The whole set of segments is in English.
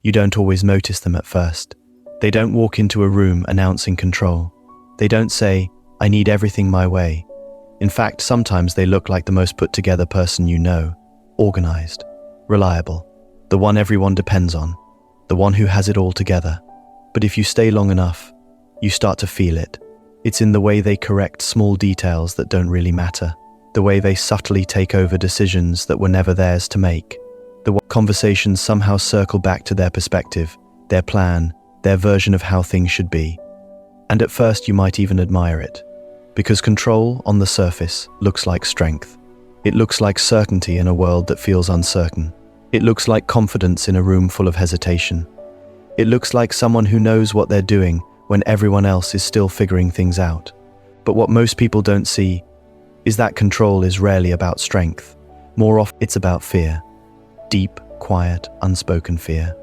You don't always notice them at first. They don't walk into a room announcing control. They don't say, "I need everything my way." In fact, sometimes they look like the most put-together person you know, organized, reliable, the one everyone depends on, the one who has it all together. But if you stay long enough, you start to feel it. It's in the way they correct small details that don't really matter, the way they subtly take over decisions that were never theirs to make, the way conversations somehow circle back to their perspective, their plan, their version of how things should be. And at first you might even admire it, because control on the surface looks like strength. It looks like certainty in a world that feels uncertain. It looks like confidence in a room full of hesitation. It looks like someone who knows what they're doing when everyone else is still figuring things out. But what most people don't see is that control is rarely about strength. More often, it's about fear. Deep, quiet, unspoken fear.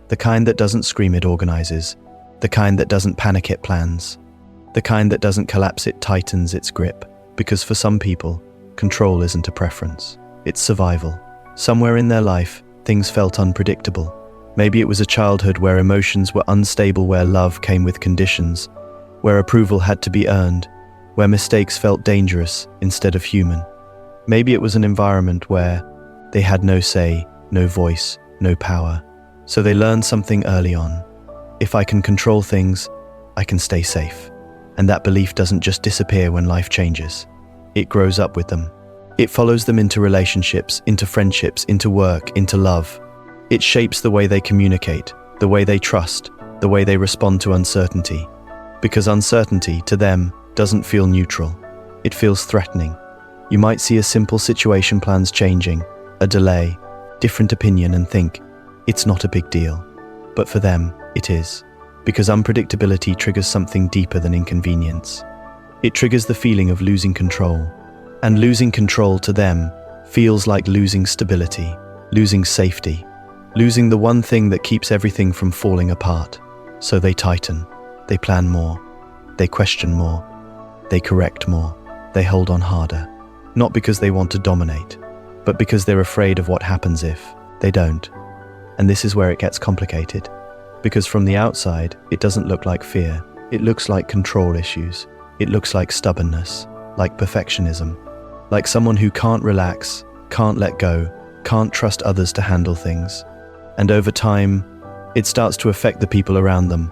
The kind that doesn't scream, it organizes. The kind that doesn't panic, it plans. The kind that doesn't collapse, it tightens its grip. Because for some people, control isn't a preference. It's survival. Somewhere in their life, things felt unpredictable. Maybe it was a childhood where emotions were unstable, where love came with conditions, where approval had to be earned, where mistakes felt dangerous instead of human. Maybe it was an environment where they had no say, no voice, no power. So they learned something early on. If I can control things, I can stay safe. And that belief doesn't just disappear when life changes. It grows up with them. It follows them into relationships, into friendships, into work, into love. It shapes the way they communicate, the way they trust, the way they respond to uncertainty. Because uncertainty, to them, doesn't feel neutral. It feels threatening. You might see a simple situation, plans changing, a delay, different opinion, and think, it's not a big deal. But for them, it is. Because unpredictability triggers something deeper than inconvenience. It triggers the feeling of losing control. And losing control to them feels like losing stability, losing safety, losing the one thing that keeps everything from falling apart. So they tighten, they plan more, they question more, they correct more, they hold on harder. Not because they want to dominate, but because they're afraid of what happens if they don't. And this is where it gets complicated. Because from the outside, it doesn't look like fear. It looks like control issues. It looks like stubbornness, like perfectionism, like someone who can't relax, can't let go, can't trust others to handle things. And over time, it starts to affect the people around them.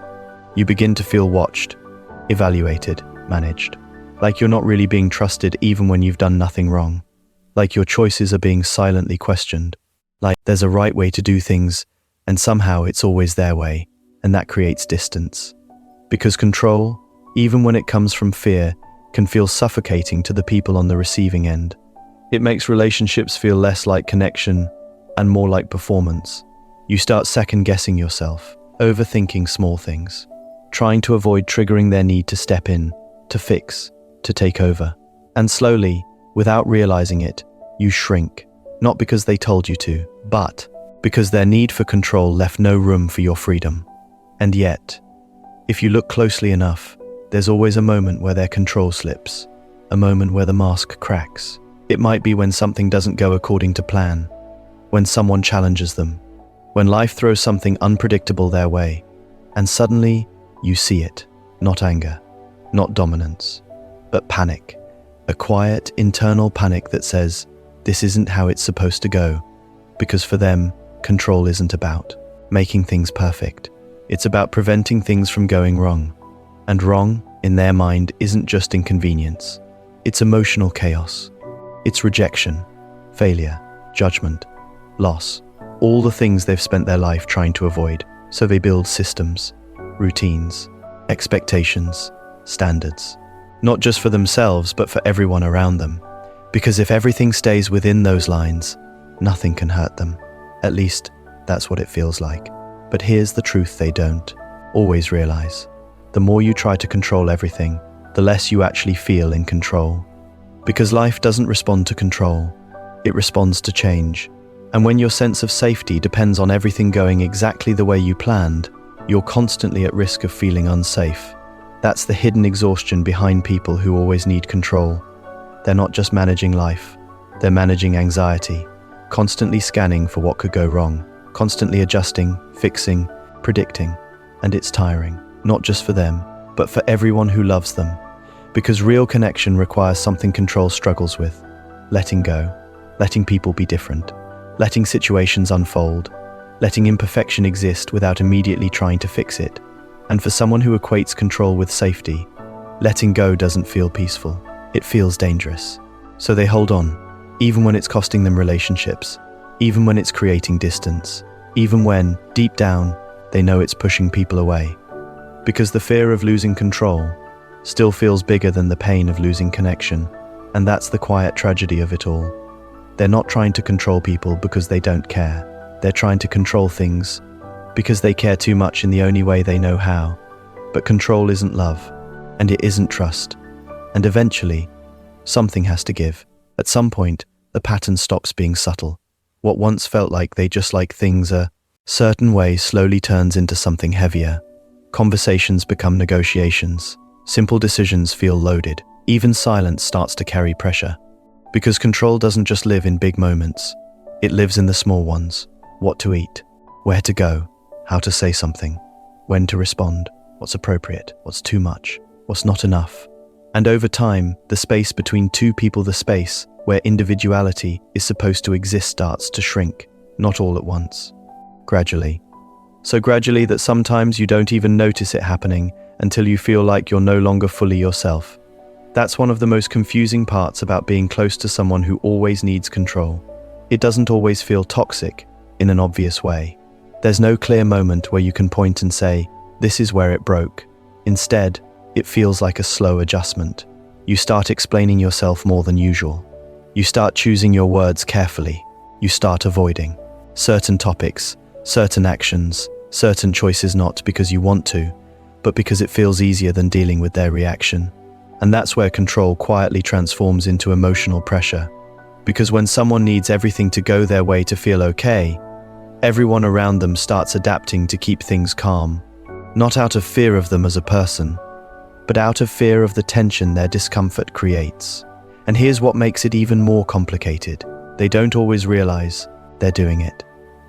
You begin to feel watched, evaluated, managed. Like you're not really being trusted even when you've done nothing wrong. Like your choices are being silently questioned. Like there's a right way to do things, and somehow it's always their way, and that creates distance. Because control, even when it comes from fear, can feel suffocating to the people on the receiving end. It makes relationships feel less like connection and more like performance. You start second-guessing yourself, overthinking small things, trying to avoid triggering their need to step in, to fix, to take over. And slowly, without realizing it, you shrink, not because they told you to, but because their need for control left no room for your freedom. And yet, if you look closely enough, there's always a moment where their control slips, a moment where the mask cracks. It might be when something doesn't go according to plan, when someone challenges them, when life throws something unpredictable their way, and suddenly you see it, not anger, not dominance, but panic, a quiet internal panic that says, this isn't how it's supposed to go, because for them, control isn't about making things perfect. It's about preventing things from going wrong. And wrong, in their mind, isn't just inconvenience. It's emotional chaos. It's rejection, failure, judgment, loss. All the things they've spent their life trying to avoid. So they build systems, routines, expectations, standards. Not just for themselves, but for everyone around them. Because if everything stays within those lines, nothing can hurt them. At least, that's what it feels like. But here's the truth they don't always realize. The more you try to control everything, the less you actually feel in control. Because life doesn't respond to control, it responds to change. And when your sense of safety depends on everything going exactly the way you planned, you're constantly at risk of feeling unsafe. That's the hidden exhaustion behind people who always need control. They're not just managing life, they're managing anxiety, constantly scanning for what could go wrong. constantly adjusting, fixing, predicting. And it's tiring, not just for them, but for everyone who loves them. Because real connection requires something control struggles with: letting go, letting people be different, letting situations unfold, letting imperfection exist without immediately trying to fix it. And for someone who equates control with safety, letting go doesn't feel peaceful. It feels dangerous. So they hold on, even when it's costing them relationships, even when it's creating distance, even when, deep down, they know it's pushing people away. Because the fear of losing control still feels bigger than the pain of losing connection. And that's the quiet tragedy of it all. They're not trying to control people because they don't care. They're trying to control things because they care too much in the only way they know how. But control isn't love, and it isn't trust. And eventually, something has to give. At some point, the pattern stops being subtle. What once felt like they just like things a certain way slowly turns into something heavier. Conversations become negotiations. Simple decisions feel loaded. Even silence starts to carry pressure. Because control doesn't just live in big moments. It lives in the small ones. What to eat, where to go, how to say something, when to respond, what's appropriate, what's too much, what's not enough. And over time, the space between two people, the space where individuality is supposed to exist, starts to shrink, not all at once. Gradually. So gradually that sometimes you don't even notice it happening until you feel like you're no longer fully yourself. That's one of the most confusing parts about being close to someone who always needs control. It doesn't always feel toxic in an obvious way. There's no clear moment where you can point and say, this is where it broke. Instead, it feels like a slow adjustment. You start explaining yourself more than usual. You start choosing your words carefully. You start avoiding certain topics, certain actions, certain choices, not because you want to, but because it feels easier than dealing with their reaction. And that's where control quietly transforms into emotional pressure. Because when someone needs everything to go their way to feel okay, everyone around them starts adapting to keep things calm. Not out of fear of them as a person, but out of fear of the tension their discomfort creates. And here's what makes it even more complicated. They don't always realize they're doing it.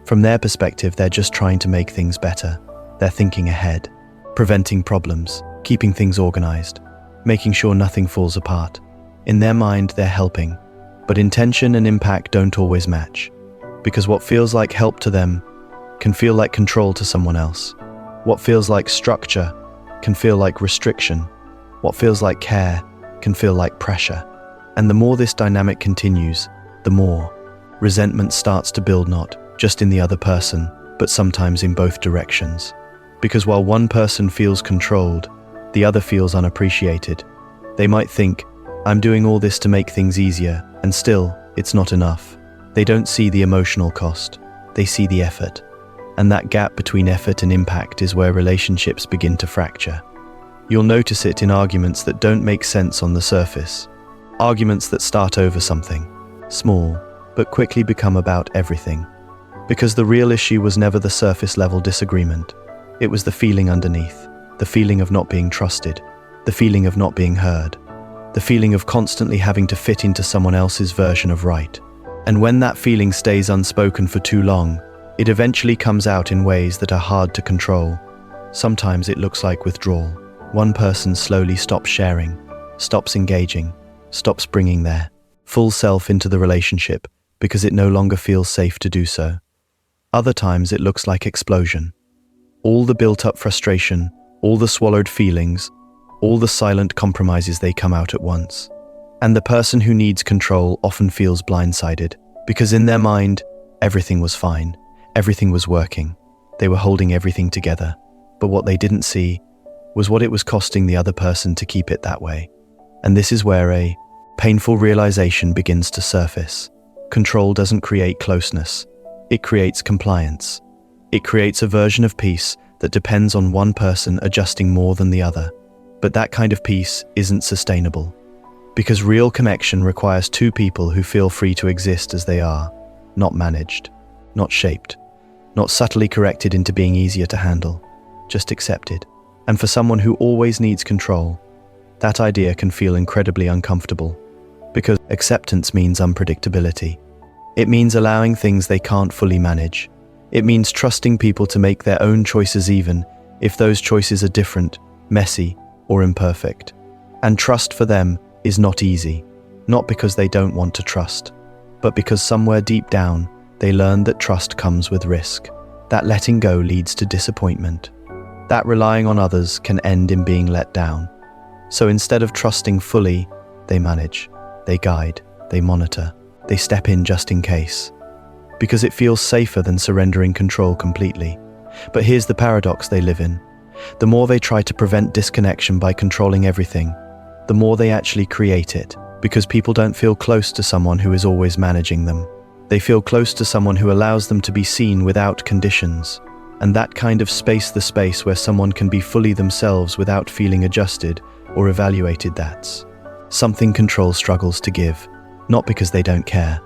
From their perspective, they're just trying to make things better. They're thinking ahead, preventing problems, keeping things organized, making sure nothing falls apart. In their mind, they're helping, but intention and impact don't always match. Because what feels like help to them can feel like control to someone else. What feels like structure can feel like restriction. What feels like care can feel like pressure. And the more this dynamic continues, the more resentment starts to build, not just in the other person, but sometimes in both directions. Because while one person feels controlled, the other feels unappreciated. They might think, I'm doing all this to make things easier, and still, it's not enough. They don't see the emotional cost. They see the effort. And that gap between effort and impact is where relationships begin to fracture. You'll notice it in arguments that don't make sense on the surface. Arguments that start over something small, but quickly become about everything. Because the real issue was never the surface level disagreement. It was the feeling underneath, the feeling of not being trusted, the feeling of not being heard, the feeling of constantly having to fit into someone else's version of right. And when that feeling stays unspoken for too long, it eventually comes out in ways that are hard to control. Sometimes it looks like withdrawal. One person slowly stops sharing, stops engaging, stops bringing their full self into the relationship because it no longer feels safe to do so. Other times it looks like explosion. All the built-up frustration, all the swallowed feelings, all the silent compromises, they come out at once. And the person who needs control often feels blindsided, because in their mind, everything was fine, everything was working, they were holding everything together. But what they didn't see was what it was costing the other person to keep it that way. And this is where a painful realization begins to surface. Control doesn't create closeness, it creates compliance. It creates a version of peace that depends on one person adjusting more than the other. But that kind of peace isn't sustainable. Because real connection requires two people who feel free to exist as they are, not managed, not shaped, not subtly corrected into being easier to handle, just accepted. And for someone who always needs control, that idea can feel incredibly uncomfortable. Because acceptance means unpredictability. It means allowing things they can't fully manage. It means trusting people to make their own choices even if those choices are different, messy, or imperfect. And trust for them is not easy, not because they don't want to trust, but because somewhere deep down, they learn that trust comes with risk. That letting go leads to disappointment. That relying on others can end in being let down. So instead of trusting fully, they manage, they guide, they monitor, they step in just in case. Because it feels safer than surrendering control completely. But here's the paradox they live in. The more they try to prevent disconnection by controlling everything, the more they actually create it, because people don't feel close to someone who is always managing them. They feel close to someone who allows them to be seen without conditions. And that kind of space, the space where someone can be fully themselves without feeling adjusted or evaluated, that's something control struggles to give, not because they don't care,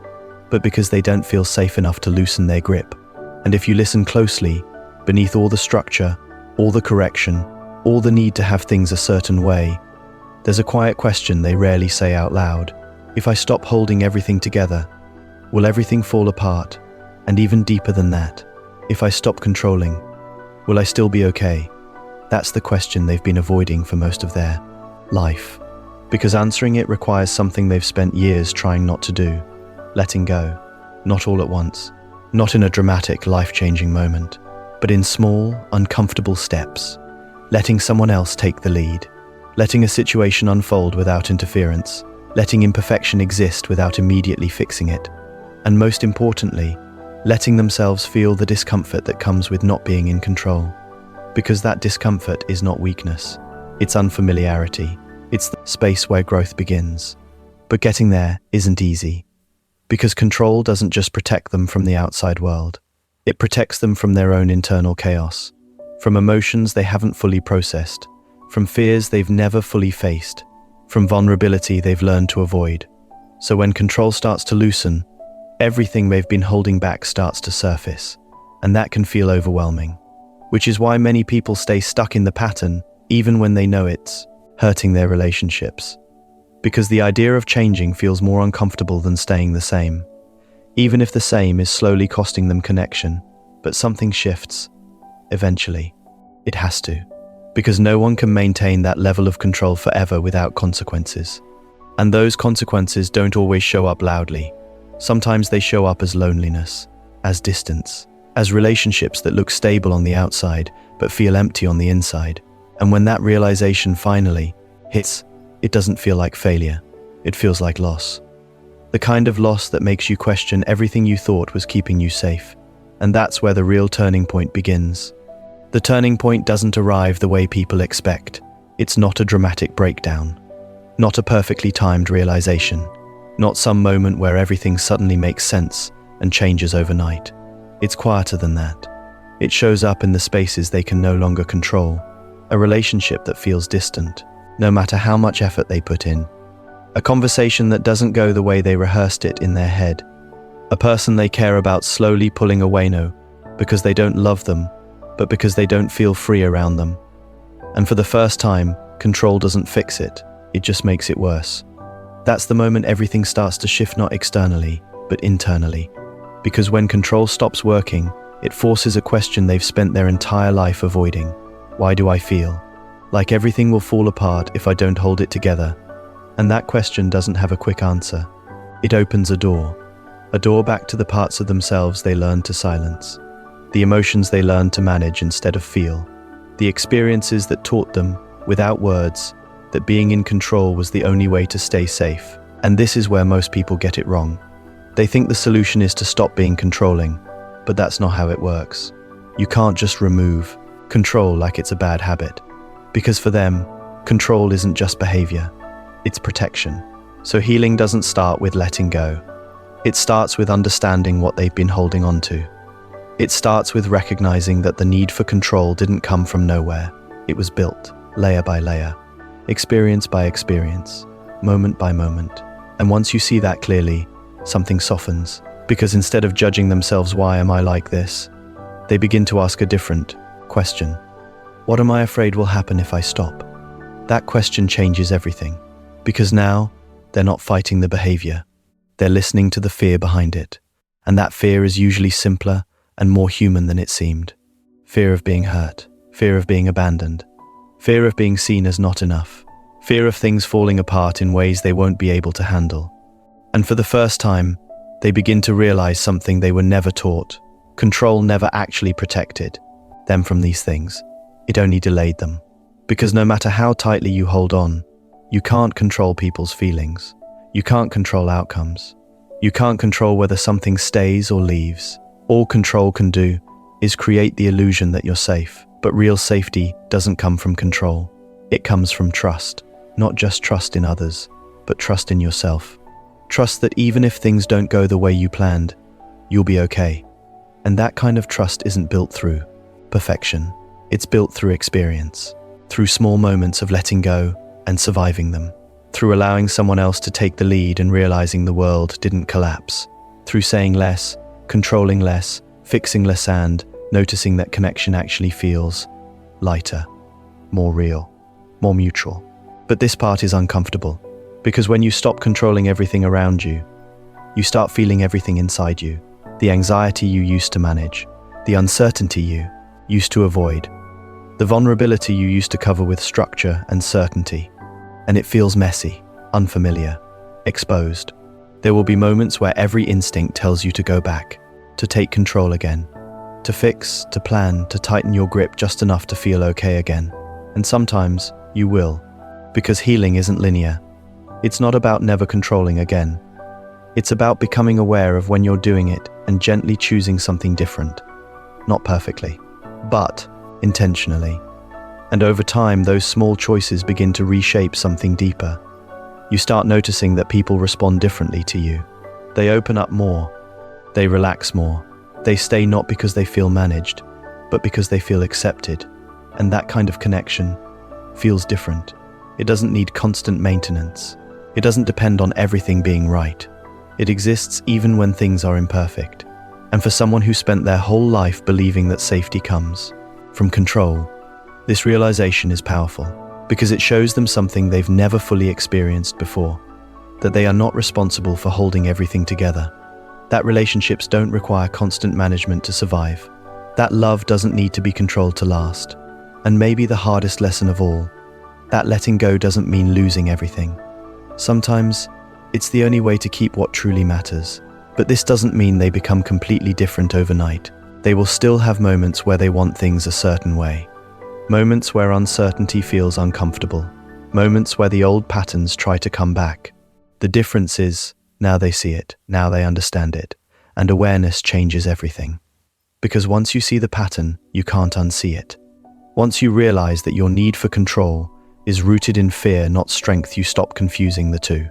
but because they don't feel safe enough to loosen their grip. And if you listen closely, beneath all the structure, all the correction, all the need to have things a certain way, there's a quiet question they rarely say out loud. If I stop holding everything together, will everything fall apart? And even deeper than that, if I stop controlling, will I still be okay? That's the question they've been avoiding for most of their life. Because answering it requires something they've spent years trying not to do. Letting go. Not all at once. Not in a dramatic, life-changing moment. But in small, uncomfortable steps. Letting someone else take the lead. Letting a situation unfold without interference. Letting imperfection exist without immediately fixing it. And most importantly, letting themselves feel the discomfort that comes with not being in control. Because that discomfort is not weakness. It's unfamiliarity. It's the space where growth begins. But getting there isn't easy. Because control doesn't just protect them from the outside world. It protects them from their own internal chaos. From emotions they haven't fully processed. From fears they've never fully faced. From vulnerability they've learned to avoid. So when control starts to loosen, everything they've been holding back starts to surface. And that can feel overwhelming. Which is why many people stay stuck in the pattern, even when they know it's hurting their relationships. Because the idea of changing feels more uncomfortable than staying the same. Even if the same is slowly costing them connection, but something shifts. Eventually. It has to. Because no one can maintain that level of control forever without consequences. And those consequences don't always show up loudly. Sometimes they show up as loneliness, as distance, as relationships that look stable on the outside, but feel empty on the inside. And when that realization finally hits, it doesn't feel like failure. It feels like loss. The kind of loss that makes you question everything you thought was keeping you safe. And that's where the real turning point begins. The turning point doesn't arrive the way people expect. It's not a dramatic breakdown. Not a perfectly timed realization. Not some moment where everything suddenly makes sense and changes overnight. It's quieter than that. It shows up in the spaces they can no longer control. A relationship that feels distant, no matter how much effort they put in. A conversation that doesn't go the way they rehearsed it in their head. A person they care about slowly pulling away, no, because they don't love them, but because they don't feel free around them. And for the first time, control doesn't fix it, it just makes it worse. That's the moment everything starts to shift, not externally, but internally. Because when control stops working, it forces a question they've spent their entire life avoiding. Why do I feel like everything will fall apart if I don't hold it together? And that question doesn't have a quick answer. It opens a door back to the parts of themselves they learned to silence, the emotions they learned to manage instead of feel, the experiences that taught them, without words, that being in control was the only way to stay safe. And this is where most people get it wrong. They think the solution is to stop being controlling, but that's not how it works. You can't just remove control like it's a bad habit. Because for them, control isn't just behavior, it's protection. So healing doesn't start with letting go. It starts with understanding what they've been holding on to. It starts with recognizing that the need for control didn't come from nowhere. It was built, layer by layer, experience by experience, moment by moment. And once you see that clearly, something softens. Because instead of judging themselves, why am I like this? They begin to ask a different question. What am I afraid will happen if I stop? That question changes everything. Because now, they're not fighting the behavior. They're listening to the fear behind it. And that fear is usually simpler and more human than it seemed. Fear of being hurt, fear of being abandoned, fear of being seen as not enough, fear of things falling apart in ways they won't be able to handle. And for the first time, they begin to realize something they were never taught. Control never actually protected them from these things. It only delayed them. Because no matter how tightly you hold on, you can't control people's feelings. You can't control outcomes. You can't control whether something stays or leaves. All control can do is create the illusion that you're safe. But real safety doesn't come from control. It comes from trust. Not just trust in others, but trust in yourself. Trust that even if things don't go the way you planned, you'll be okay. And that kind of trust isn't built through perfection. It's built through experience, through small moments of letting go and surviving them, through allowing someone else to take the lead and realizing the world didn't collapse, through saying less, controlling less, fixing less, and noticing that connection actually feels lighter, more real, more mutual. But this part is uncomfortable, because when you stop controlling everything around you, you start feeling everything inside you. The anxiety you used to manage, the uncertainty you used to avoid, the vulnerability you used to cover with structure and certainty. And it feels messy, unfamiliar, exposed. There will be moments where every instinct tells you to go back, to take control again, to fix, to plan, to tighten your grip just enough to feel okay again. And sometimes you will, because healing isn't linear. It's not about never controlling again. It's about becoming aware of when you're doing it and gently choosing something different. Not perfectly, but intentionally. And over time, those small choices begin to reshape something deeper. You start noticing that people respond differently to you. They open up more. They relax more. They stay not because they feel managed, but because they feel accepted. And that kind of connection feels different. It doesn't need constant maintenance. It doesn't depend on everything being right. It exists even when things are imperfect. And for someone who spent their whole life believing that safety comes from control, this realization is powerful because it shows them something they've never fully experienced before, that they are not responsible for holding everything together, that relationships don't require constant management to survive, that love doesn't need to be controlled to last, and maybe the hardest lesson of all, that letting go doesn't mean losing everything. Sometimes, it's the only way to keep what truly matters. But this doesn't mean they become completely different overnight. They will still have moments where they want things a certain way. Moments where uncertainty feels uncomfortable. Moments where the old patterns try to come back. The difference is, now they see it, now they understand it, and awareness changes everything. Because once you see the pattern, you can't unsee it. Once you realize that your need for control is rooted in fear, not strength, you stop confusing the two.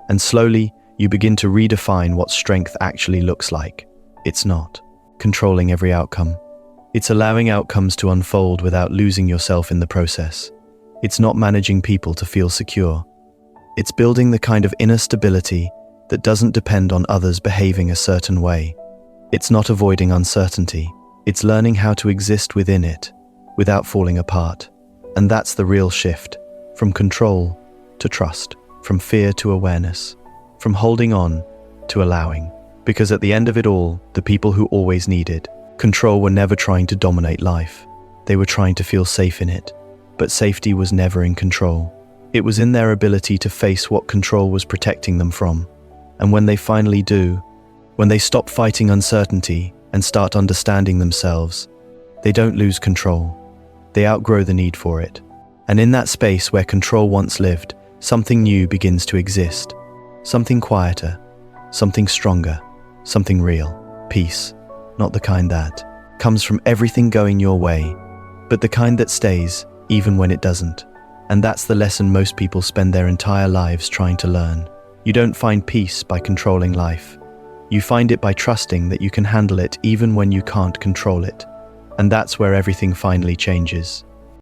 And slowly, you begin to redefine what strength actually looks like. It's not controlling every outcome. It's allowing outcomes to unfold without losing yourself in the process. It's not managing people to feel secure. It's building the kind of inner stability that doesn't depend on others behaving a certain way. It's not avoiding uncertainty. It's learning how to exist within it without falling apart. And that's the real shift, from control to trust, from fear to awareness, from holding on to allowing. Because at the end of it all, the people who always needed control were never trying to dominate life. They were trying to feel safe in it. But safety was never in control. It was in their ability to face what control was protecting them from. And when they finally do, when they stop fighting uncertainty and start understanding themselves, they don't lose control. They outgrow the need for it. And in that space where control once lived, something new begins to exist. Something quieter, something stronger, something real. Peace, not the kind that comes from everything going your way, but the kind that stays even when it doesn't. And that's the lesson most people spend their entire lives trying to learn. You don't find peace by controlling life. You find it by trusting that you can handle it even when you can't control it. And that's where everything finally changes.